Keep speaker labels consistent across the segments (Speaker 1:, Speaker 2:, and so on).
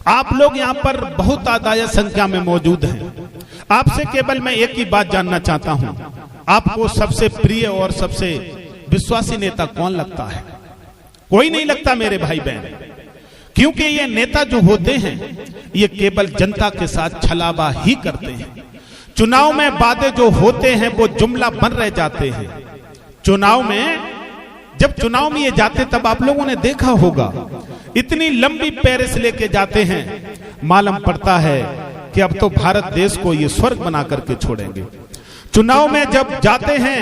Speaker 1: आप लोग यहाँ पर बहुत आदाय संख्या में मौजूद हैं। आपसे केवल मैं एक ही बात जानना चाहता हूँ, आपको सबसे प्रिय और सबसे विश्वासी नेता कौन लगता है? कोई नहीं लगता मेरे भाई बहन, क्योंकि ये नेता जो होते हैं ये केवल जनता के साथ छलावा ही करते हैं। चुनाव में वादे जो होते हैं वो जुमला बन रह जाते हैं। जब चुनाव में ये जाते तब आप लोगों ने देखा होगा इतनी लंबी पेरिस लेके जाते हैं, मालूम पड़ता है कि अब तो भारत देश को ये स्वर्ग बना करके छोड़ेंगे। चुनाव में जब जाते हैं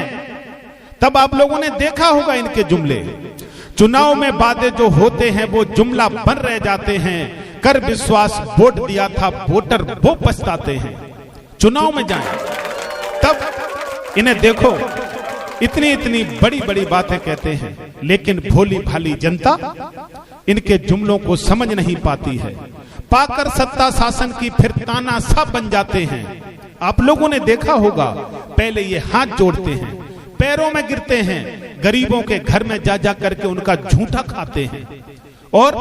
Speaker 1: तब आप लोगों ने देखा होगा इनके जुमले। चुनाव में वादे जो होते हैं वो जुमला बन रह जाते हैं। कर विश्वास वोट दिया था वोटर वो पछताते हैं। चुनाव में जाएं तब इन्हें देखो, इतनी इतनी बड़ी बड़ी बातें कहते हैं, लेकिन भोली भाली जनता इनके जुमलों को समझ नहीं पाती है। पाकर सत्ता शासन की फिर तानाशाह बन जाते हैं। आप लोगों ने देखा होगा पहले ये हाथ जोड़ते हैं, पैरों में गिरते हैं, गरीबों के घर में जा जा करके उनका झूठा खाते हैं, और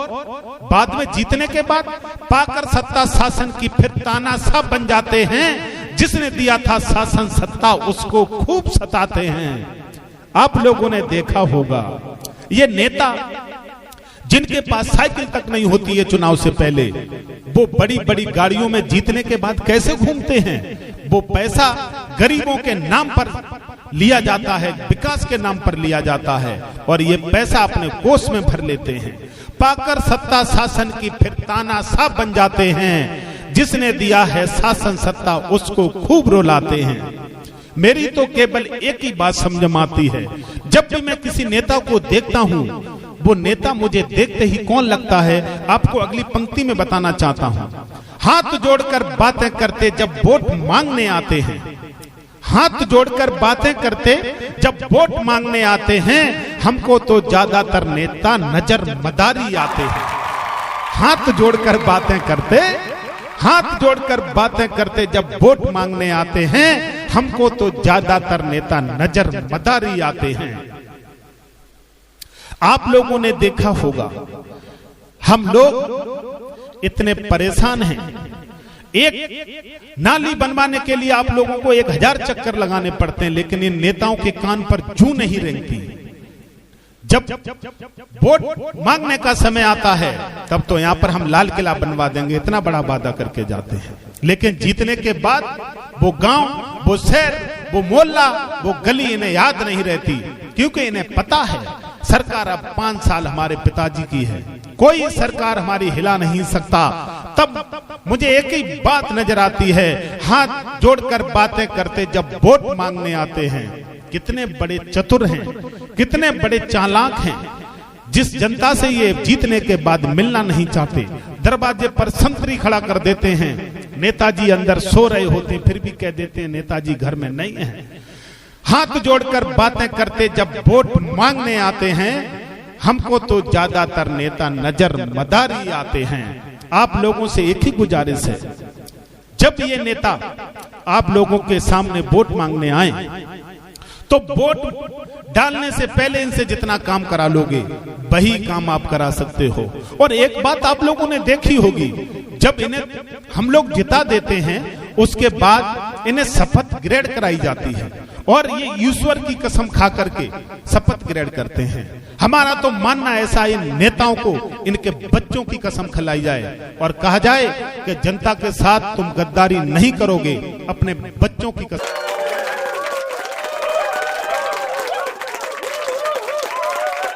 Speaker 1: बाद में जीतने के बाद पाकर सत्ता शासन की फिर तानाशाह बन जाते हैं। जिसने दिया था शासन सत्ता उसको खूब सताते हैं। आप लोगों ने देखा होगा ये नेता जिनके पास साइकिल तक नहीं होती है चुनाव से पहले, वो बड़ी बड़ी गाड़ियों में जीतने के बाद कैसे घूमते हैं। वो पैसा गरीबों के नाम पर लिया जाता है, विकास के नाम पर लिया जाता है, और ये पैसा अपने कोष में भर लेते हैं। पाकर सत्ता शासन की फिर तानाशाह बन जाते हैं। जिसने दिया है शासन सत्ता उसको खूब रुलाते हैं। मेरी तो केवल एक ही बात समझ में आती है, जब भी मैं किसी नेता को देखता हूँ, वो नेता मुझे देखते ही कौन लगता है, आपको अगली पंक्ति में बताना चाहता हूँ। हाथ जोड़कर बातें करते जब वोट मांगने आते हैं, हाथ जोड़कर बातें करते जब वोट मांगने आते हैं, हमको तो ज्यादातर नेता नजर मदारी आते हैं। हाथ जोड़कर बातें करते, हाथ जोड़कर बातें करते जब वोट मांगने आते हैं, हमको तो ज्यादातर नेता नजर मदारी आते हैं। आप लोगों ने देखा होगा हम लोग इतने परेशान हैं। एक नाली बनवाने के लिए आप लोगों को 1000 चक्कर लगाने पड़ते हैं, लेकिन इन नेताओं के कान पर जूं नहीं रेंगती। जब वोट मांगने का समय आता है तब तो यहाँ पर हम लाल किला बनवा देंगे, इतना बड़ा वादा करके जाते हैं, लेकिन जीतने के बाद वो गांव, वो शहर, वो मोहल्ला, वो गली इन्हें याद नहीं रहती, क्योंकि इन्हें पता है सरकार अब 5 साल हमारे पिताजी की है, कोई सरकार हमारी हिला नहीं सकता। तब मुझे एक ही बात नजर आती है, हाथ जोड़कर बातें करते जब वोट मांगने आते हैं। कितने बड़े चतुर हैं, कितने बड़े चालाक हैं। जिस जनता से ये जीतने के बाद मिलना नहीं चाहते, दरवाजे पर संतरी खड़ा कर देते हैं। नेताजी अंदर सो रहे होते फिर भी कह देते हैं नेताजी घर में नहीं है। हाथ जोड़कर बातें करते जब वोट मांगने आते हैं, हमको तो ज्यादातर नेता नजर मदारी आते हैं। आप लोगों से एक ही गुजारिश है, जब ये नेता आप लोगों के सामने वोट मांगने आए तो वोट डालने से पहले इनसे जितना काम करा लोगे वही काम आप करा सकते हो। और एक बात आप लोगों ने देखी होगी, जब इन्हें हम लोग जिता देते हैं उसके बाद इन्हें शपथ ग्रहण कराई जाती है, और ये ईश्वर की कसम खा करके शपथ ग्रहण करते हैं। हमारा तो मानना ऐसा, इन नेताओं को इनके बच्चों की कसम खिलाई जाए और कहा जाए कि जनता के साथ तुम गद्दारी नहीं करोगे, अपने बच्चों की कसम।